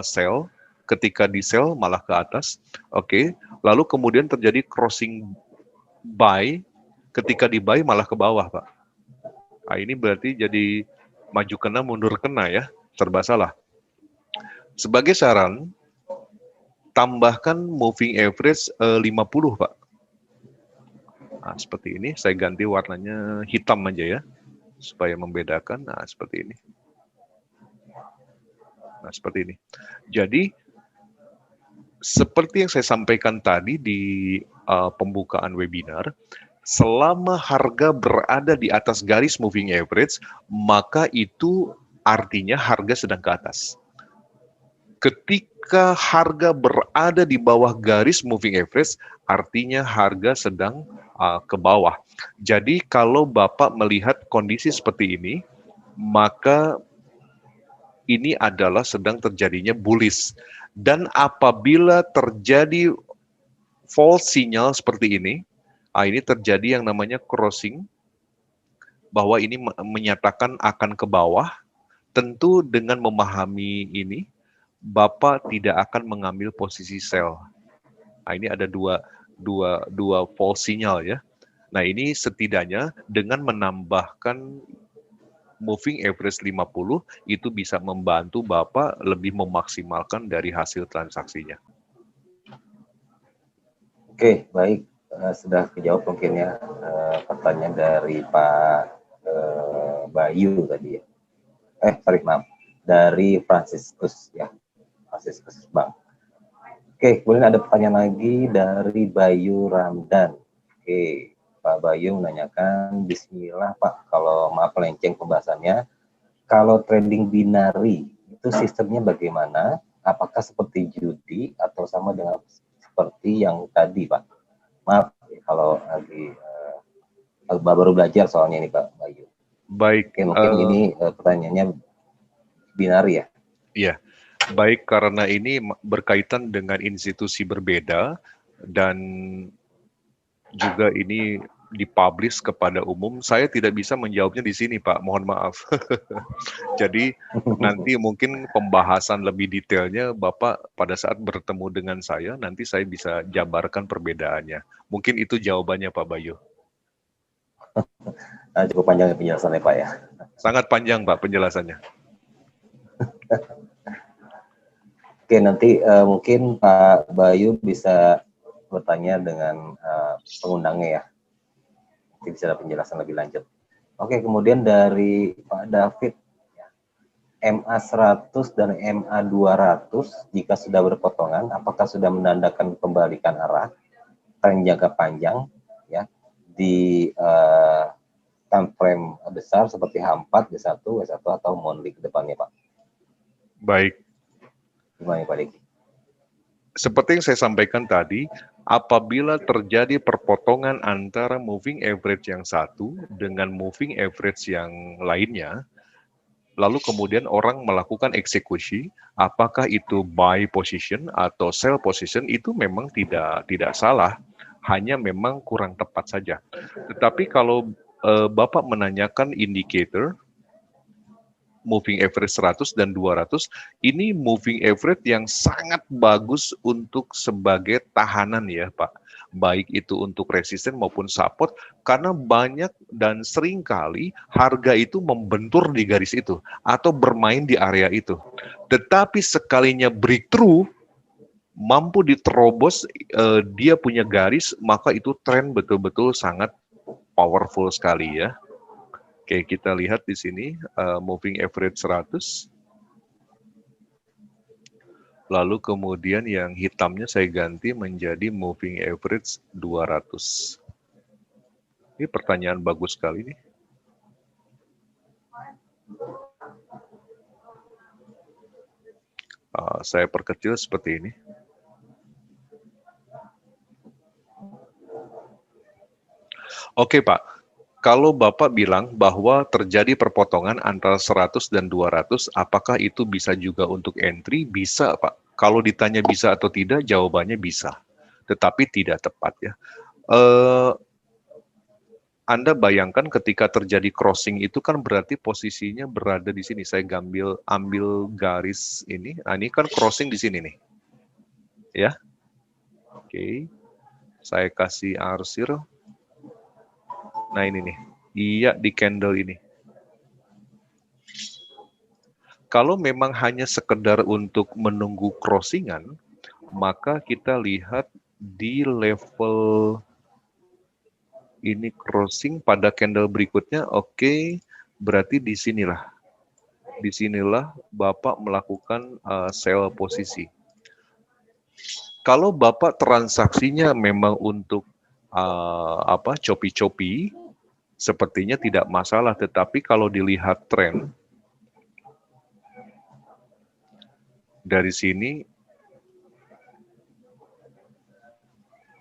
sell, ketika di sell malah ke atas, oke. Lalu kemudian terjadi crossing buy, ketika di buy malah ke bawah, Pak. Nah, ini berarti jadi maju kena, mundur kena ya, serba salah. Sebagai saran, tambahkan moving average 50, Pak. Nah, seperti ini, saya ganti warnanya hitam aja ya, supaya membedakan. Nah, seperti ini. Nah, seperti ini. Jadi, seperti yang saya sampaikan tadi di pembukaan webinar, selama harga berada di atas garis moving average, maka itu artinya harga sedang ke atas. Ketika harga berada di bawah garis moving average, artinya harga sedang ke bawah. Jadi kalau Bapak melihat kondisi seperti ini, maka ini adalah sedang terjadinya bullish. Dan apabila terjadi false sinyal seperti ini terjadi yang namanya crossing, bahwa ini menyatakan akan ke bawah. Tentu dengan memahami ini, Bapak tidak akan mengambil posisi sell. Nah, ini ada dua false sinyal ya. Nah, ini setidaknya dengan menambahkan moving average 50 itu bisa membantu Bapak lebih memaksimalkan dari hasil transaksinya. Oke, baik. Sudah dijawab mungkin ya pertanyaan dari Pak Bayu tadi ya. Maaf. Dari Franciscus ya. Franciscus Bang. Oke, kemudian ada pertanyaan lagi dari Bayu Ramdan. Oke, Pak Bayu menanyakan, Bismillah Pak, kalau maaf melenceng pembahasannya, kalau trading binari itu sistemnya bagaimana? Apakah seperti judi atau sama dengan seperti yang tadi Pak? Maaf kalau lagi baru belajar soalnya ini Pak Bayu. Baik. Oke, mungkin ini pertanyaannya binari ya? Iya. Baik, karena ini berkaitan dengan institusi berbeda dan juga ini dipublish kepada umum, saya tidak bisa menjawabnya di sini, Pak. Mohon maaf. Jadi nanti mungkin pembahasan lebih detailnya Bapak pada saat bertemu dengan saya, nanti saya bisa jabarkan perbedaannya. Mungkin itu jawabannya, Pak Bayu. Cukup panjang penjelasannya, Pak ya. Sangat panjang, Pak, penjelasannya. Oke, nanti mungkin Pak Bayu bisa bertanya dengan pengundangnya ya. Nanti bisa ada penjelasan lebih lanjut. Oke, kemudian dari Pak David, MA100 dan MA200 jika sudah berpotongan, apakah sudah menandakan pembalikan arah tren jangka panjang ya di time frame besar seperti H4, D1, W1 atau monthly ke depannya, Pak? Baik. Gimana Pak Diki? Seperti yang saya sampaikan tadi, apabila terjadi perpotongan antara moving average yang satu dengan moving average yang lainnya, lalu kemudian orang melakukan eksekusi, apakah itu buy position atau sell position, itu memang tidak salah, hanya memang kurang tepat saja. Tetapi kalau Bapak menanyakan indikator, moving average 100 dan 200, ini moving average yang sangat bagus untuk sebagai tahanan ya Pak. Baik itu untuk resisten maupun support, karena banyak dan sering kali harga itu membentur di garis itu, atau bermain di area itu. Tetapi sekalinya breakthrough, mampu diterobos, dia punya garis, maka itu tren betul-betul sangat powerful sekali ya. Oke, kita lihat di sini moving average 100. Lalu kemudian yang hitamnya saya ganti menjadi moving average 200. Ini pertanyaan bagus sekali nih. Saya perkecil seperti ini. Oke, Pak. Kalau Bapak bilang bahwa terjadi perpotongan antara 100 dan 200, apakah itu bisa juga untuk entry? Bisa, Pak. Kalau ditanya bisa atau tidak, jawabannya bisa. Tetapi tidak tepat ya. Anda bayangkan ketika terjadi crossing itu kan berarti posisinya berada di sini. Saya ambil garis ini. Nah, ini kan crossing di sini nih. Ya. Oke. Saya kasih arsir. Nah ini nih, iya di candle ini. Kalau memang hanya sekedar untuk menunggu crossingan, maka kita lihat di level Ini crossing pada candle berikutnya, oke, berarti disinilah Bapak melakukan sell posisi. Kalau Bapak transaksinya memang untuk chopi-chopi, sepertinya tidak masalah. Tetapi kalau dilihat tren dari sini,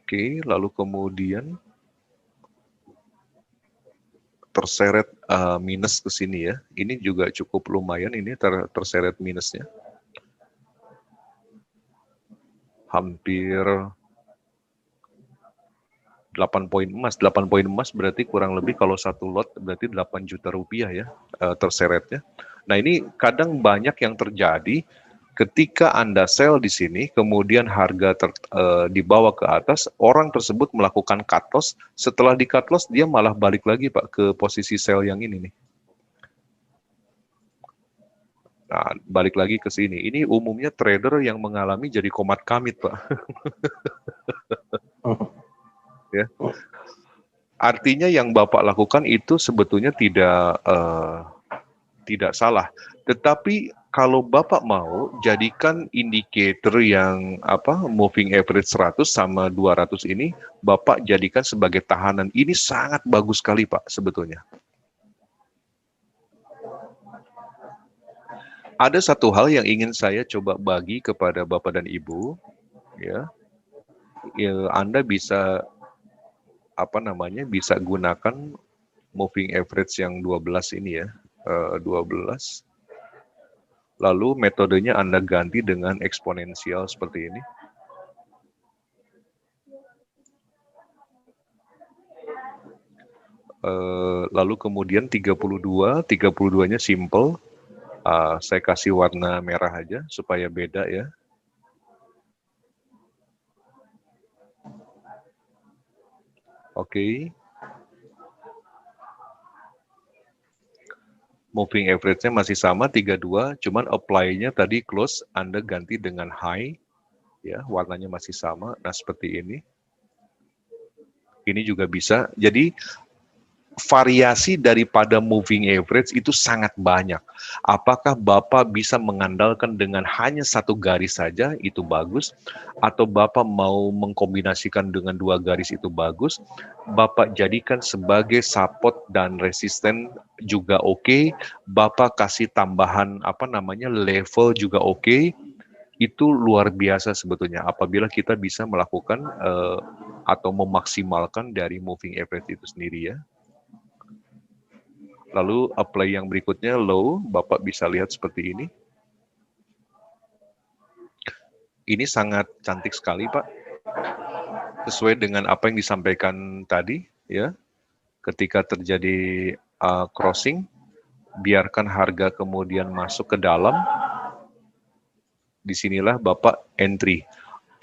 oke, lalu kemudian terseret minus ke sini ya. Ini juga cukup lumayan, ini terseret minusnya. Hampir 8 poin emas. 8 poin emas berarti kurang lebih kalau satu lot berarti 8 juta rupiah ya terseretnya. Nah ini kadang banyak yang terjadi ketika Anda sell di sini, kemudian harga dibawa ke atas, orang tersebut melakukan cut loss, setelah di cut loss dia malah balik lagi Pak ke posisi sell yang ini nih. Nah, balik lagi ke sini. Ini umumnya trader yang mengalami jadi komat kamit Pak. Ya. Artinya yang Bapak lakukan itu sebetulnya tidak salah. Tetapi kalau Bapak mau jadikan indikator yang moving average 100 sama 200 ini Bapak jadikan sebagai tahanan. Ini sangat bagus sekali Pak sebetulnya. Ada satu hal yang ingin saya coba bagi kepada Bapak dan Ibu, ya. Anda bisa bisa gunakan moving average yang 12 ini ya, 12. Lalu metodenya Anda ganti dengan eksponensial seperti ini. Lalu kemudian 32-nya simple. Saya kasih warna merah aja supaya beda ya. Oke. Moving average-nya masih sama 32, cuman apply-nya tadi close, Anda ganti dengan high, ya, warnanya masih sama. Nah, seperti ini. Ini juga bisa. Jadi variasi daripada moving average itu sangat banyak. Apakah Bapak bisa mengandalkan dengan hanya satu garis saja, itu bagus. Atau Bapak mau mengkombinasikan dengan dua garis, itu bagus. Bapak jadikan sebagai support dan resisten juga oke. Bapak kasih tambahan level juga oke. Itu luar biasa sebetulnya apabila kita bisa melakukan atau memaksimalkan dari moving average itu sendiri ya. Lalu apply yang berikutnya low, Bapak bisa lihat seperti ini. Ini sangat cantik sekali Pak, sesuai dengan apa yang disampaikan tadi ya. Ketika terjadi crossing, biarkan harga kemudian masuk ke dalam. Disinilah Bapak entry.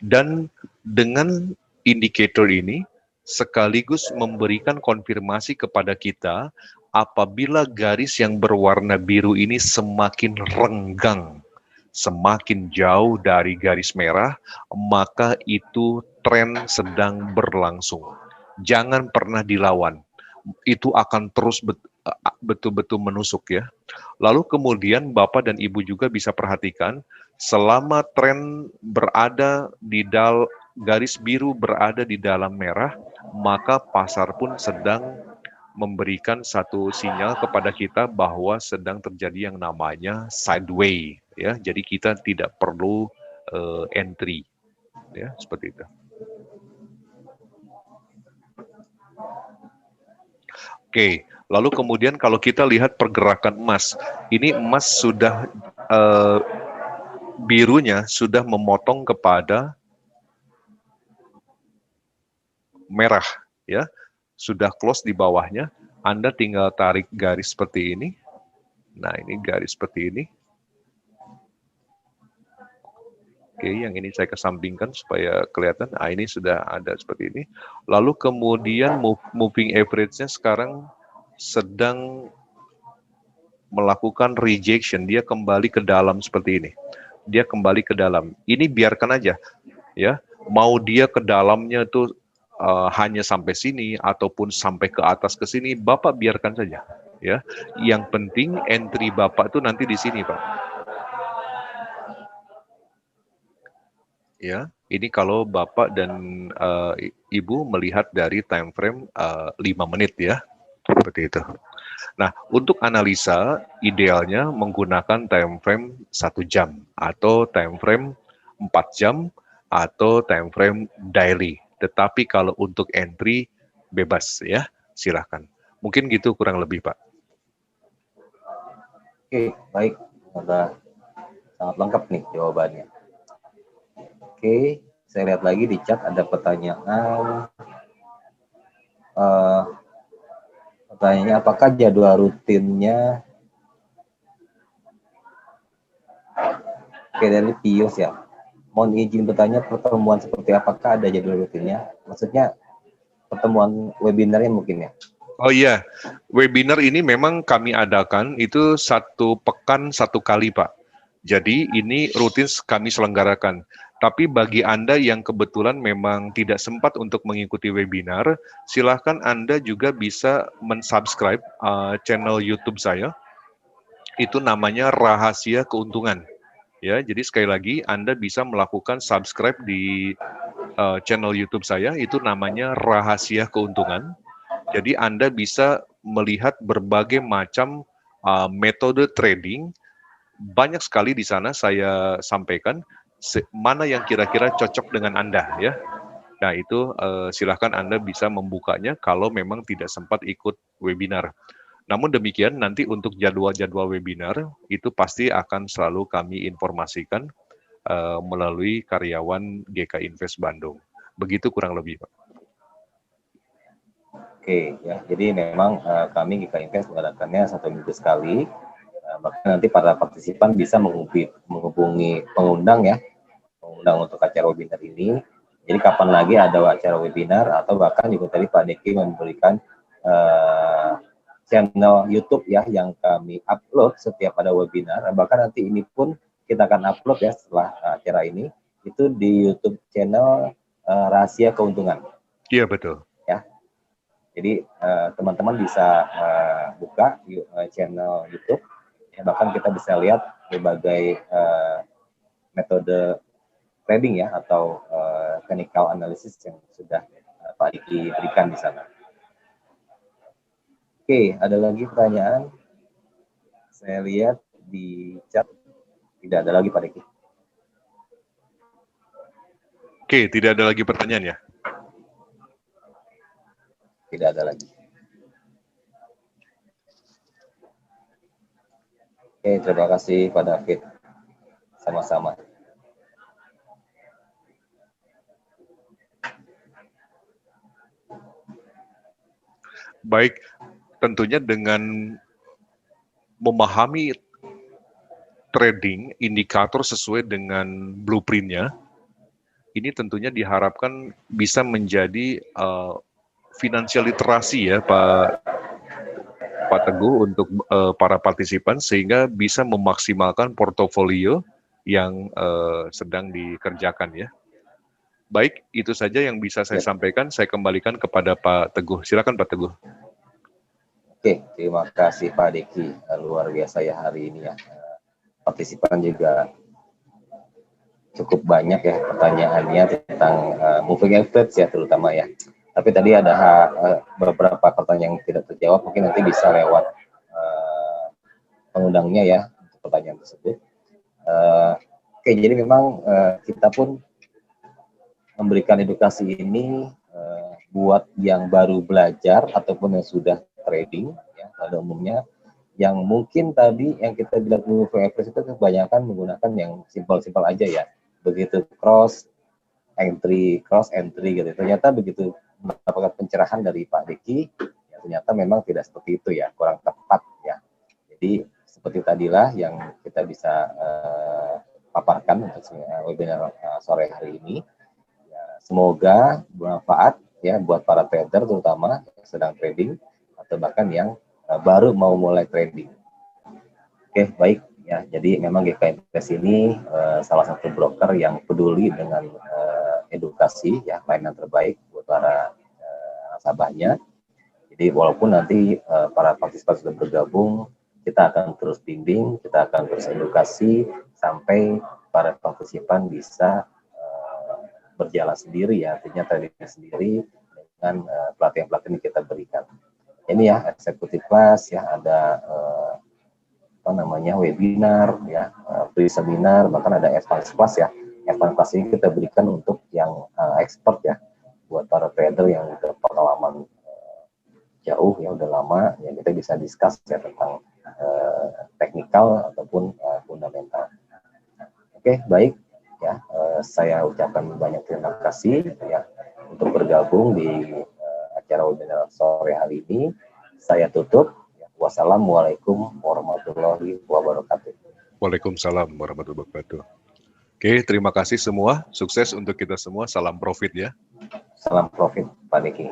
Dan dengan indikator ini sekaligus memberikan konfirmasi kepada kita apabila garis yang berwarna biru ini semakin renggang, semakin jauh dari garis merah, maka itu tren sedang berlangsung. Jangan pernah dilawan. Itu akan terus betul-betul menusuk ya. Lalu kemudian Bapak dan Ibu juga bisa perhatikan, selama tren berada di garis biru berada di dalam merah, maka pasar pun sedang memberikan satu sinyal kepada kita bahwa sedang terjadi yang namanya sideway ya. Jadi kita tidak perlu entry ya, seperti itu. Oke, lalu kemudian kalau kita lihat pergerakan emas, ini emas sudah birunya sudah memotong kepada merah ya. Sudah close di bawahnya, Anda tinggal tarik garis seperti ini. Nah, ini garis seperti ini. Oke, yang ini saya kesampingkan supaya kelihatan. Nah, ini sudah ada seperti ini. Lalu kemudian moving average-nya sekarang sedang melakukan rejection. Dia kembali ke dalam seperti ini. Dia kembali ke dalam. Ini biarkan aja, ya. Mau dia ke dalamnya itu hanya sampai sini ataupun sampai ke atas ke sini, Bapak biarkan saja, ya. Yang penting entry Bapak tuh nanti di sini, Pak. Ya, ini kalau Bapak dan Ibu melihat dari time frame 5 menit ya, seperti itu. Nah, untuk analisa idealnya menggunakan time frame 1 jam atau time frame 4 jam atau time frame daily. Tetapi kalau untuk entry bebas ya, silahkan. Mungkin gitu kurang lebih, Pak. Oke, baik. Sudah sangat lengkap nih jawabannya. Oke, saya lihat lagi di chat ada pertanyaan. Pertanyaannya, apakah jadwal rutinnya? Oke, dari Pius ya. Mohon izin bertanya, pertemuan seperti apakah ada jadwal rutinnya? Maksudnya pertemuan webinarnya mungkin ya? Oh iya, webinar ini memang kami adakan itu 1 pekan 1 kali, Pak. Jadi ini rutin kami selenggarakan. Tapi bagi Anda yang kebetulan memang tidak sempat untuk mengikuti webinar, silahkan Anda juga bisa mensubscribe channel YouTube saya. Itu namanya Rahasia Keuntungan. Ya, jadi sekali lagi Anda bisa melakukan subscribe di channel YouTube saya, itu namanya Rahasia Keuntungan. Jadi Anda bisa melihat berbagai macam metode trading. Banyak sekali di sana saya sampaikan mana yang kira-kira cocok dengan Anda ya. Nah itu silahkan Anda bisa membukanya kalau memang tidak sempat ikut webinar. Namun demikian nanti untuk jadwal-jadwal webinar itu pasti akan selalu kami informasikan melalui karyawan GK Invest Bandung. Begitu kurang lebih, Pak. Oke, ya. Jadi memang kami GK Invest mengadakannya 1 minggu sekali. Bahkan nanti para partisipan bisa menghubungi pengundang ya, pengundang untuk acara webinar ini. Jadi kapan lagi ada acara webinar atau bahkan juga tadi Pak Deki memberikan channel YouTube ya yang kami upload setiap ada webinar. Bahkan nanti ini pun kita akan upload ya setelah acara ini itu di YouTube channel Rahasia Keuntungan. Iya betul. Ya, jadi teman-teman bisa buka channel YouTube. Ya, bahkan kita bisa lihat berbagai metode trading ya atau technical analysis yang sudah Pak Diki berikan di sana. Oke, ada lagi pertanyaan? Saya lihat di chat tidak ada lagi Pak Diki. Oke, tidak ada lagi pertanyaan ya? Tidak ada lagi. Oke, terima kasih Pak David. Sama-sama. Baik, tentunya dengan memahami trading indikator sesuai dengan blueprint-nya, ini tentunya diharapkan bisa menjadi financial literasi ya Pak Teguh untuk para partisipan sehingga bisa memaksimalkan portofolio yang sedang dikerjakan ya. Baik, itu saja yang bisa saya sampaikan. Saya kembalikan kepada Pak Teguh. Silakan Pak Teguh. Oke, terima kasih Pak Deki. Luar biasa ya hari ini ya. Partisipan juga cukup banyak ya pertanyaannya tentang moving average ya terutama ya. Tapi tadi ada beberapa pertanyaan yang tidak terjawab, mungkin nanti bisa lewat pengundangnya ya untuk pertanyaan tersebut. Oke, jadi memang kita pun memberikan edukasi ini buat yang baru belajar ataupun yang sudah trading ya pada umumnya, yang mungkin tadi yang kita bilang moving average itu kebanyakan menggunakan yang simpel-simpel aja ya, begitu cross entry gitu. Ternyata begitu mendapatkan pencerahan dari Pak Deki, ya ternyata memang tidak seperti itu ya, kurang tepat ya. Jadi seperti tadilah yang kita bisa paparkan untuk webinar sore hari ini. Ya, semoga bermanfaat ya buat para trader terutama yang sedang trading atau bahkan yang baru mau mulai trading. Oke, baik ya. Jadi memang GK Invest ini salah satu broker yang peduli dengan edukasi ya, layanan terbaik buat para nasabahnya. Jadi walaupun nanti para partisipan sudah bergabung, kita akan terus bimbing, kita akan terus edukasi sampai para partisipan bisa berjalan sendiri ya, artinya trading sendiri dengan pelatihan-pelatihan yang kita berikan. Ini ya eksekutif kelas ya, ada webinar ya, free seminar, bahkan ada advance class ya. Advance class ini kita berikan untuk yang expert ya, buat para trader yang udah pengalaman jauh ya, udah lama ya, kita bisa discuss ya tentang teknikal ataupun fundamental. Oke, baik ya, saya ucapkan banyak terima kasih ya untuk bergabung di acara webinar sore hari ini. Saya tutup. Wassalamualaikum warahmatullahi wabarakatuh. Waalaikumsalam warahmatullahi wabarakatuh. Oke, terima kasih semua. Sukses untuk kita semua. Salam profit ya. Salam profit, Pak Niki.